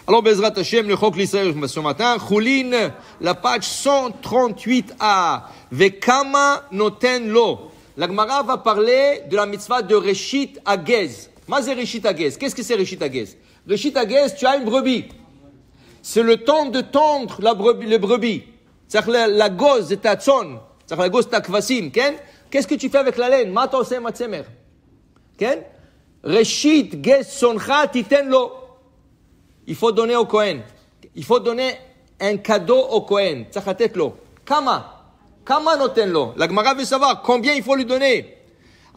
Alors, Bezrat Hashem, le Chok l'Israël ce matin, Choulin, la page 138a, Vekama noten lo. La Gemara va parler de la mitzvah de Reshit Agez. Mazé Reshit Agez. Qu'est-ce que c'est Reshit Agez? Reshit Agez, tu as une brebis. C'est le temps de tondre le brebis. C'est-à-dire la goze de ta tzon. C'est-à-dire la goze de ta kvasim. Qu'est-ce que tu fais avec la laine? Mata osem matzemer. Reshit Gez soncha titen lo. Il faut donner au Kohen. Il faut donner un cadeau au Kohen. Tzachatet lo. Kama. Kama noten lo. La Gemara veut savoir combien il faut lui donner.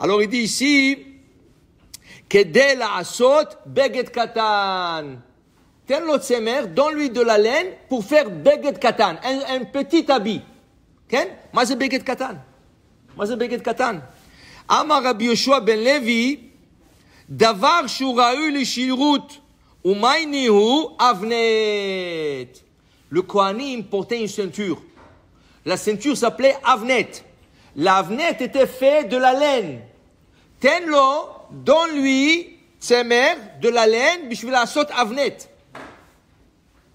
Alors il dit ici, Kedel asot beged katan. Ten lo tzemer, donne-lui de la laine pour faire beged katan. Un petit habit. Ma c'est beged katan. Ma c'est beged katan. Amar Rabbi Yoshua ben Levi, davar shu ra'u li shirut. Umaynihu avnet. Le Kohanim portait une ceinture. La ceinture s'appelait avnet. L'avnet était fait de la laine. Tenlo, donne-lui, tzemer, de la laine, bishvil asot avnet.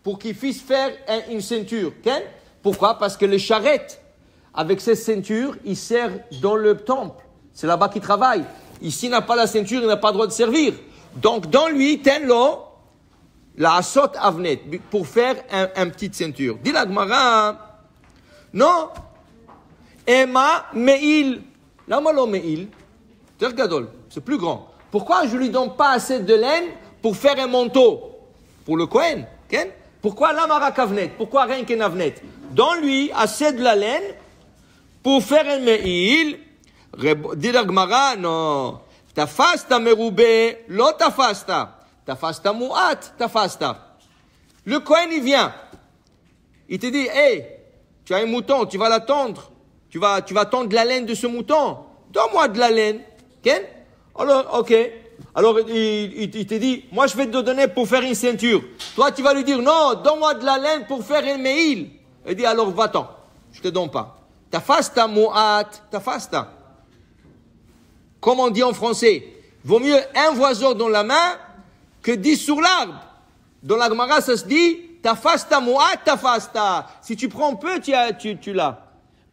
Pour qu'il puisse faire une ceinture. Pourquoi? Parce que les charrettes, avec ces ceintures, ils servent dans le temple. C'est là-bas qu'ils travaillent. Ici, il n'a pas la ceinture, il n'a pas le droit de servir. Donc, donne-lui, tenlo, la asot avnet, pour faire un petite ceinture. Dit la Gemara, non, Ema meil. Lama lo meil. C'est gadol, c'est plus grand. Pourquoi je lui donne pas assez de laine pour faire un manteau? Pour le Kohen, pourquoi l'amara kavnet? Pourquoi rien qu'un avnet? Donne-lui assez de la laine pour faire un meil. Dit la Gemara, non. Tafasta merube, lo tafasta. Tafasta mu'at, tafasta. Le Kohen, il vient. Il te dit, hey, tu as un mouton, tu vas l'attendre. Tu vas tondre la laine de ce mouton. Donne-moi de la laine. Alors, ok. Alors, il te dit, moi, je vais te donner pour faire une ceinture. Toi, tu vas lui dire, non, donne-moi de la laine pour faire un meil. Il dit, alors, va-t'en. Je te donne pas. Tafasta mu'at, tafasta. Comme on dit en français, vaut mieux un oiseau dans la main que 10 sur l'arbre. Dans la Gemara, ça se dit, tafasta mu'at tafasta. Si tu prends peu, tu l'as.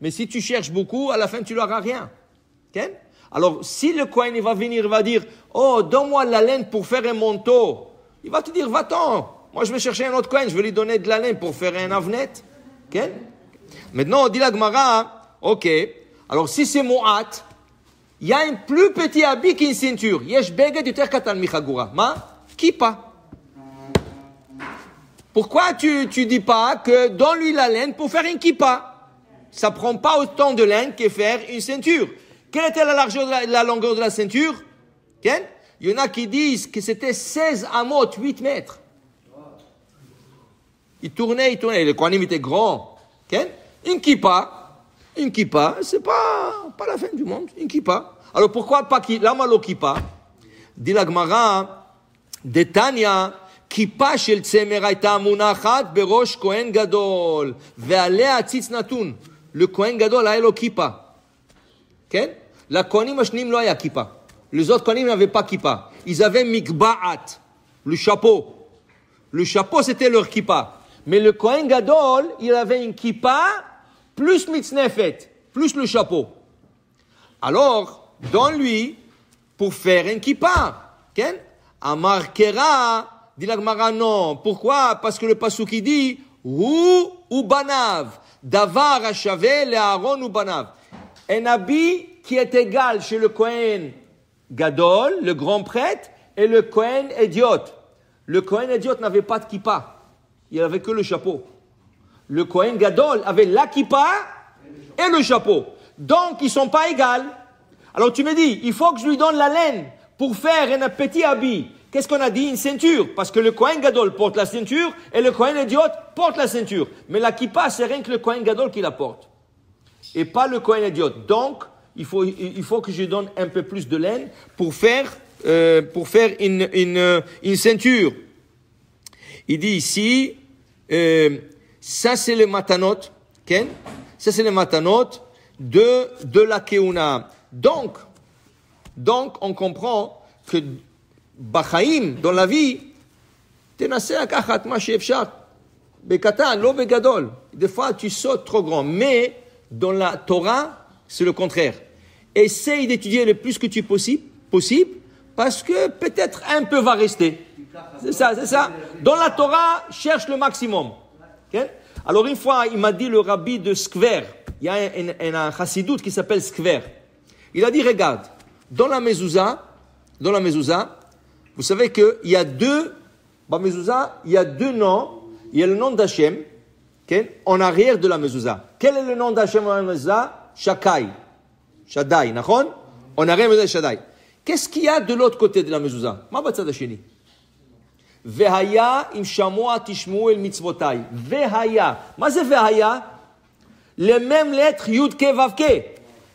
Mais si tu cherches beaucoup, à la fin, tu n'auras rien. Alors, si le Kohen, il va venir, il va dire, oh, donne-moi la laine pour faire un manteau. Il va te dire, va-t'en. Moi, je vais chercher un autre Kohen, je vais lui donner de la laine pour faire un avnet. Maintenant, on dit la Gemara, ok. Alors, si c'est mu'at, il y a un plus petit habit qu'une ceinture. Yesh beged yuter katan michagura. Kippa. Pourquoi tu dis pas que donne-lui la laine pour faire une kippa? Ça prend pas autant de laine que faire une ceinture. Quelle était la largeur, la longueur de la ceinture? Il y en a qui disent que c'était 16 amot, 8 mètres. Il tournait. Le Kohanim était grand. Une kippa, c'est pas la fin du monde. Une kippa. Alors pourquoi pas lama lo kippa? Dit la Gemara, Detania, כיפה של צמר הייתה מונחת בראש כהן גדול, ועליה ציץ נתון. לכהן גדול היה לו כיפה. כן? לכהנים השניים לא היה כיפה. Les autres כהנים n'avaient pas כיפה. Ils avaient mikba'at, le chapeau. Le chapeau, c'était leur kippa. Mais le Kohen Gadol, il avait une kippa, plus mitznefet, plus le chapeau. Alors, donne-lui pour faire une kippa. Ken? Amar Kera, dit la Gemara, non. Pourquoi? Parce que le pasuk il dit, Hu ou banav, davar achave le Aaron ou banav. Un habit qui est égal chez le Kohen Gadol, le grand prêtre, et le Kohen Idiot. Le Kohen Idiot n'avait pas de kippa. Il n'avait que le chapeau. Le Kohen Gadol avait la kippa et le chapeau. Donc, ils ne sont pas égaux. Alors, tu me dis, il faut que je lui donne la laine pour faire un petit habit. Qu'est-ce qu'on a dit? Une ceinture. Parce que le Kohen Gadol porte la ceinture et le Kohen Idiot porte la ceinture. Mais la kippa, c'est rien que le Kohen Gadol qui la porte. Et pas le Kohen Idiot. Donc, il faut que je donne un peu plus de laine pour faire une ceinture. Il dit ici, ça c'est le matanot, okay? Ça c'est le matanot de la keuna. Donc, on comprend que Bachaim, dans la vie, תנסה לקחת מה שאפשר. בקטן, לא בגדול. Des fois, tu sautes trop grand. Mais dans la Torah, c'est le contraire. Essaye d'étudier le plus que tu possible, parce que peut-être un peu va rester. C'est ça, c'est ça. Dans la Torah, cherche le maximum. Okay? Alors une fois, il m'a dit le rabbi de Skver, il y a un chassidoute qui s'appelle Skver. Il a dit, regarde, dans la mezouza, vous savez qu'il y a deux noms. Il y a le nom d'Hachem, okay, en arrière de la mezouza. Quel est le nom d'Hachem en mezouza? Shakai. Shaddai, nachon? En arrière de Shaddai. Qu'est-ce qu'il y a de l'autre côté de la mezouza? Ma batzad hasheni. Vehaya im shamoa tishmu el mitzvotai. Vehaya. Ma c'est Vehaya? Les mêmes lettres Yud Ke Vav Ke.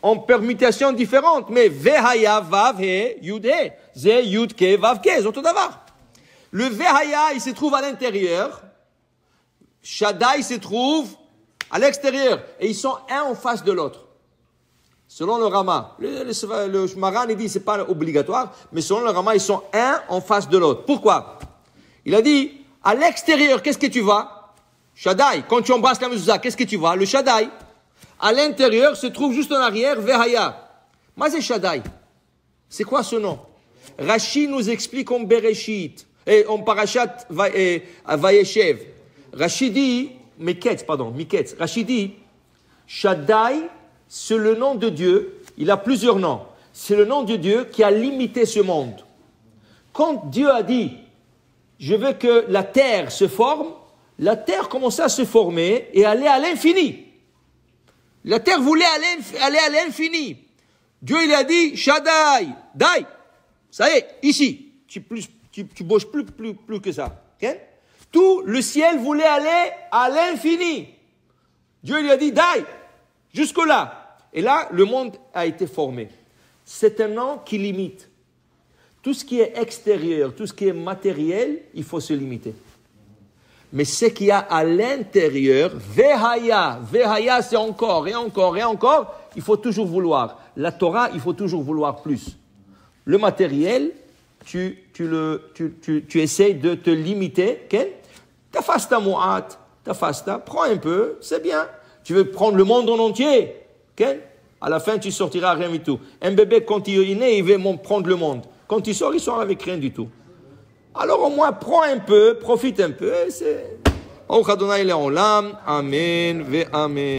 En permutations différentes. Mais Vehaya, Vav He, Yud He. C'est Yud Ke Vav Ke. C'est autre d'abord. Le Vehaya, il se trouve à l'intérieur. Shaddai se trouve à l'extérieur. Et ils sont un en face de l'autre. Selon le Rama. Le Maran, il dit que ce n'est pas obligatoire. Mais selon le Rama, ils sont un en face de l'autre. Pourquoi? Il a dit, à l'extérieur, qu'est-ce que tu vois? Shaddai. Quand tu embrasses la mezouza, qu'est-ce que tu vois? Le Shaddai. À l'intérieur, se trouve juste en arrière, Vehaya. Mais c'est Shaddai. C'est quoi ce nom? Rashi nous explique en Bereshit. Et en Parashat Vayeshev. Rashi dit, Miketz. Rashi dit, Shaddai, c'est le nom de Dieu. Il a plusieurs noms. C'est le nom de Dieu qui a limité ce monde. Quand Dieu a dit, je veux que la terre se forme, la terre commençait à se former et aller à l'infini. La terre voulait aller à l'infini. Dieu, il a dit, Shaddai, Dai. Ça y est, ici. Tu bouges plus que ça. Okay? Tout le ciel voulait aller à l'infini. Dieu lui a dit, Dai, jusque-là. Et là, le monde a été formé. C'est un nom qui limite. Tout ce qui est extérieur, tout ce qui est matériel, il faut se limiter. Mais ce qu'il y a à l'intérieur, Vehaya, c'est encore, et encore, et encore, il faut toujours vouloir. La Torah, il faut toujours vouloir plus. Le matériel, tu essayes de te limiter. Okay? Tafasta mu'at, tafasta, prends un peu, c'est bien. Tu veux prendre le monde en entier. Okay? À la fin, tu sortiras rien du tout. Un bébé, quand il est né, il veut prendre le monde. Quand il sort avec rien du tout. Alors au moins, prends un peu, profite un peu. C'est... Amen, ve amen.